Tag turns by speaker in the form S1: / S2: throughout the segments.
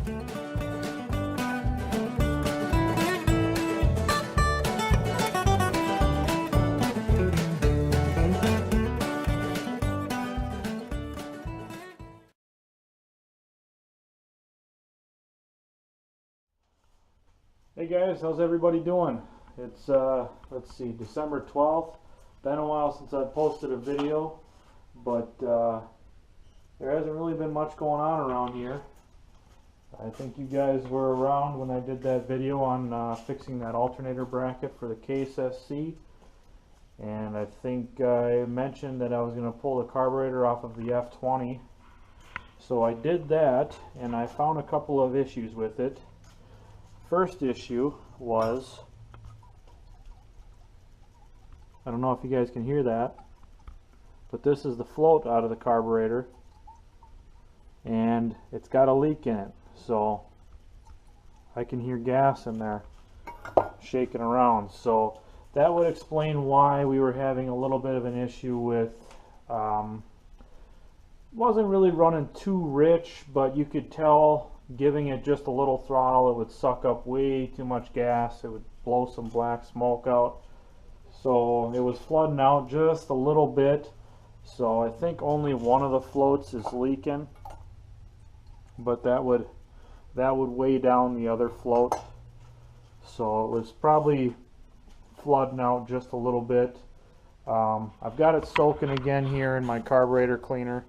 S1: Hey guys, how's everybody doing? It's let's see, December 12th. Been a while since I've posted a video, but there hasn't really been much going on around here. I think you guys were around when I did that video on fixing that alternator bracket for the KSSC, and I think I mentioned that I was going to pull the carburetor off of the F20. So I did that, and I found a couple of issues with it. First issue was, I don't know if you guys can hear that, but this is the float out of the carburetor, and it's got a leak in it, so I can hear gas in there shaking around. So that would explain why we were having a little bit of an issue with, wasn't really running too rich, but you could tell giving it just a little throttle it would suck up way too much gas. It would blow some black smoke out. So it was flooding out just a little bit. So I think only one of the floats is leaking, but that would weigh down the other float. So it was probably flooding out just a little bit. I've got it soaking again here in my carburetor cleaner.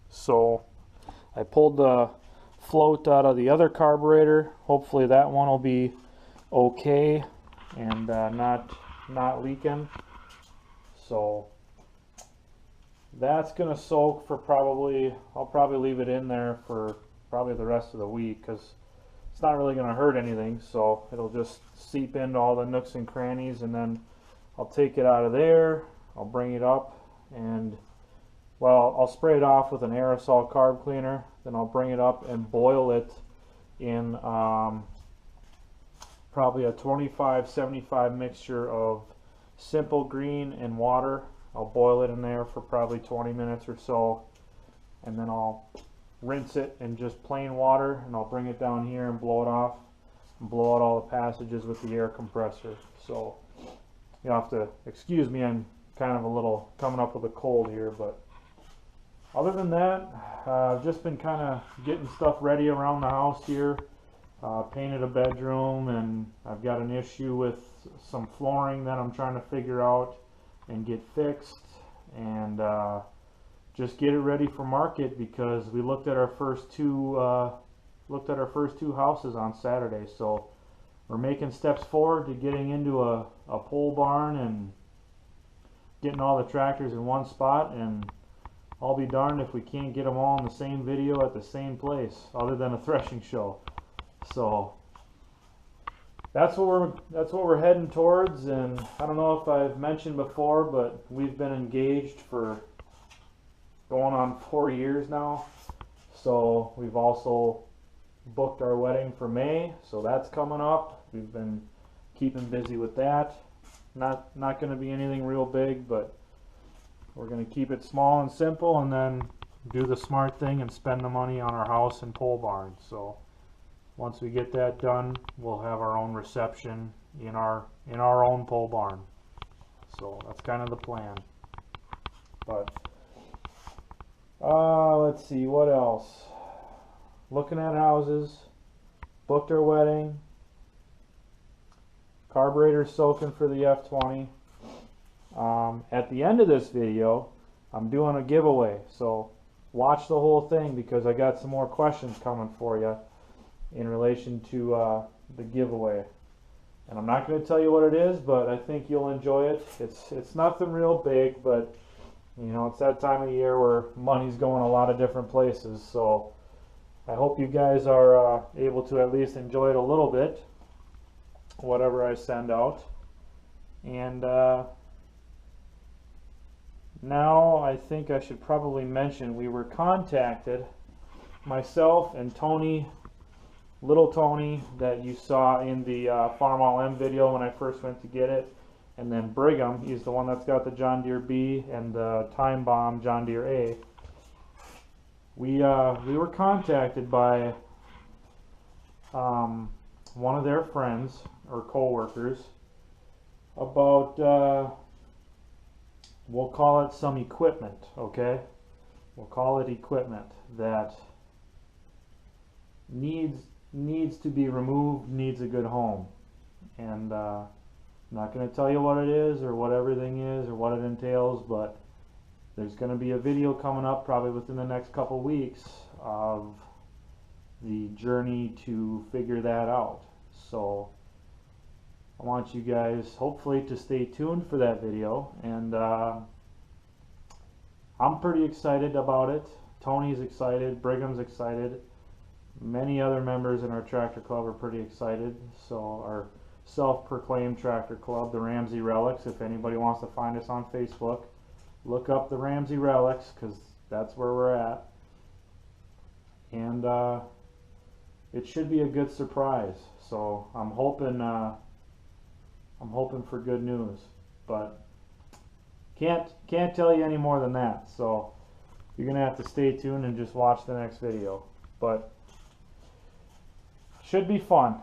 S1: So I pulled the float out of the other carburetor. Hopefully that one will be okay and not leaking. So that's gonna soak for I'll probably leave it in there for probably the rest of the week, because it's not really gonna hurt anything. So it'll just seep into all the nooks and crannies, and then I'll take it out of there. I'll bring it up, and well, I'll spray it off with an aerosol carb cleaner, then I'll bring it up and boil it in probably a 25-75 mixture of simple green and water. I'll boil it in there for probably 20 minutes or so, and then I'll rinse it in just plain water, and I'll bring it down here and blow it off and blow out all the passages with the air compressor. So you'll have to excuse me, I'm kind of a little coming up with a cold here, but other than that, I've just been kind of getting stuff ready around the house here. Painted a bedroom, and I've got an issue with some flooring that I'm trying to figure out and get fixed, and just get it ready for market, because we looked at our first two houses on Saturday. So we're making steps forward to getting into a pole barn and getting all the tractors in one spot, and I'll be darned if we can't get them all in the same video at the same place, other than a threshing show. So that's what we're heading towards. And I don't know if I've mentioned before, but we've been engaged for going on 4 years now. So we've also booked our wedding for May, so that's coming up. We've been keeping busy with that. Not going to be anything real big, but we're going to keep it small and simple, and then do the smart thing and spend the money on our house and pole barn. So once we get that done, we'll have our own reception in our own pole barn. So that's kind of the plan. But let's see, what else? Looking at houses, booked our wedding, carburetor soaking for the F20. At the end of this video, I'm doing a giveaway, so watch the whole thing, because I got some more questions coming for you in relation to the giveaway. And I'm not going to tell you what it is, but I think you'll enjoy it. It's nothing real big, but you know, it's that time of year where money's going a lot of different places. So I hope you guys are able to at least enjoy it a little bit, whatever I send out. And now I think I should probably mention we were contacted, myself and Tony, little Tony that you saw in the Farm LM video when I first went to get it, and then Brigham, he's the one that's got the John Deere B and the Time Bomb John Deere A. we were contacted by one of their friends or co-workers about we'll call it some equipment, okay? We'll call it equipment that needs to be removed, needs a good home. And I'm not going to tell you what it is or what everything is or what it entails, but there's going to be a video coming up probably within the next couple weeks of the journey to figure that out. So I want you guys hopefully to stay tuned for that video, and I'm pretty excited about it. Tony's excited, Brigham's excited, many other members in our tractor club are pretty excited. So our self-proclaimed tractor club, the Ramsey Relics, if anybody wants to find us on Facebook, look up the Ramsey Relics, because that's where we're at. And it should be a good surprise. So I'm hoping for good news, but can't tell you any more than that. So you're gonna have to stay tuned and just watch the next video. But should be fun.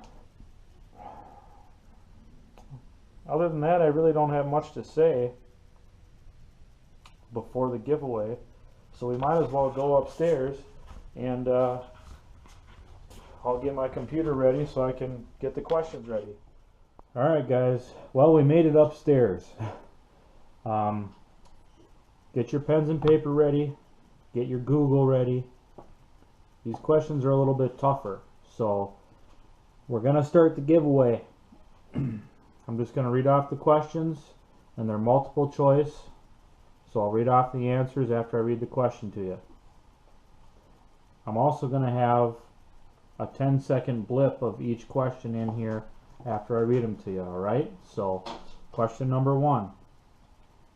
S1: Other than that, I really don't have much to say before the giveaway. So we might as well go upstairs, and I'll get my computer ready so I can get the questions ready. Alright guys, well, we made it upstairs. Get your pens and paper ready, get your Google ready. These questions are a little bit tougher, so we're gonna start the giveaway. I'm just gonna read off the questions, and they're multiple choice, so I'll read off the answers after I read the question to you. I'm also gonna have a 10-second blip of each question in here after I read them to you, alright? So, question number 1.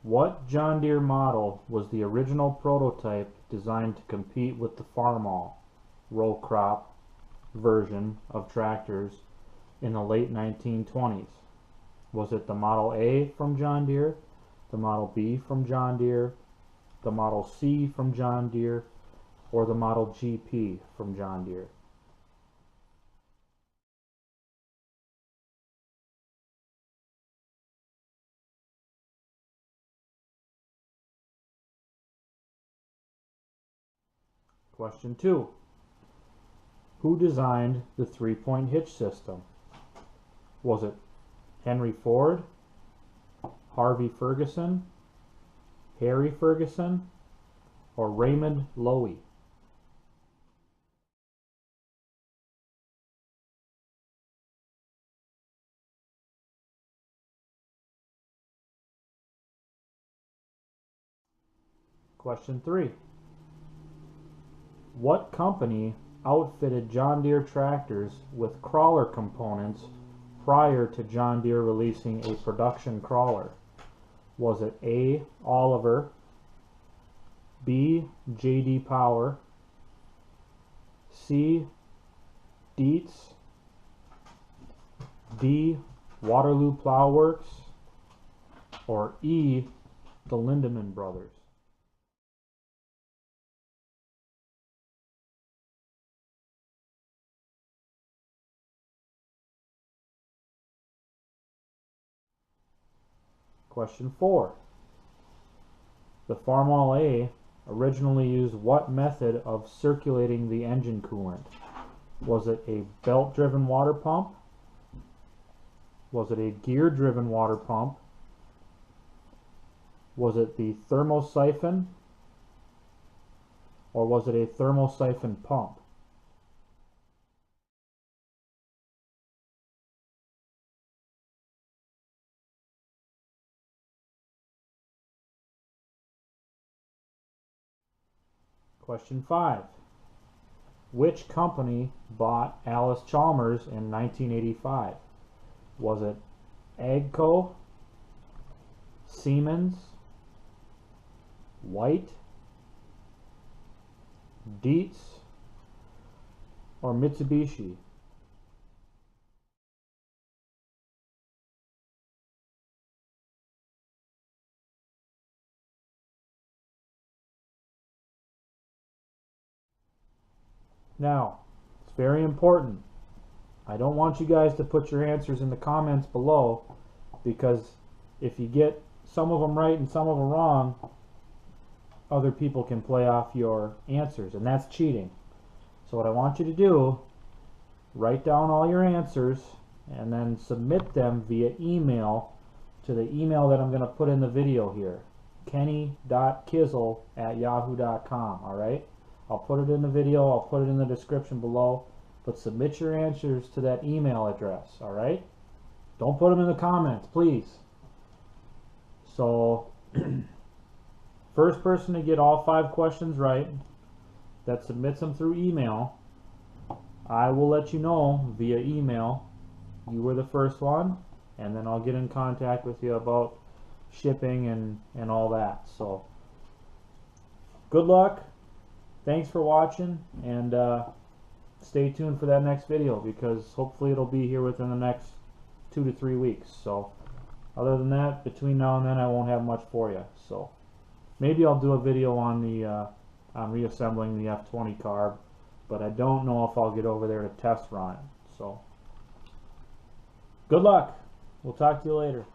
S1: What John Deere model was the original prototype designed to compete with the Farmall row crop version of tractors in the late 1920s? Was it the Model A from John Deere, the Model B from John Deere, the Model C from John Deere, or the Model GP from John Deere? Question 2. Who designed the 3-point hitch system? Was it Henry Ford, Harvey Ferguson, Harry Ferguson, or Raymond Loewy? Question 3. What company outfitted John Deere tractors with crawler components prior to John Deere releasing a production crawler? Was it A. Oliver, B. J.D. Power, C. Dietz, D. Waterloo Plow Works, or E. the Lindemann Brothers? Question 4. The Farmall A originally used what method of circulating the engine coolant? Was it a belt-driven water pump? Was it a gear-driven water pump? Was it the thermosiphon? Or was it a thermosiphon pump? Question 5. Which company bought Alice Chalmers in 1985? Was it AGCO, Siemens, White, Dietz, or Mitsubishi? Now, it's very important. I don't want you guys to put your answers in the comments below, because if you get some of them right and some of them wrong, other people can play off your answers, and that's cheating. So what I want you to do, write down all your answers and then submit them via email to the email that I'm going to put in the video here, kenny.kizzle@yahoo.com. Alright, I'll put it in the video, I'll put it in the description below, but submit your answers to that email address. Alright, don't put them in the comments, please. So first person to get all 5 questions right that submits them through email, I will let you know via email you were the first one, and then I'll get in contact with you about shipping and all that. So good luck, thanks for watching, and stay tuned for that next video, because hopefully it'll be here within the next 2 to 3 weeks. So other than that, between now and then, I won't have much for you. So maybe I'll do a video on the on reassembling the F20 carb, but I don't know if I'll get over there to test run it. So good luck. We'll talk to you later.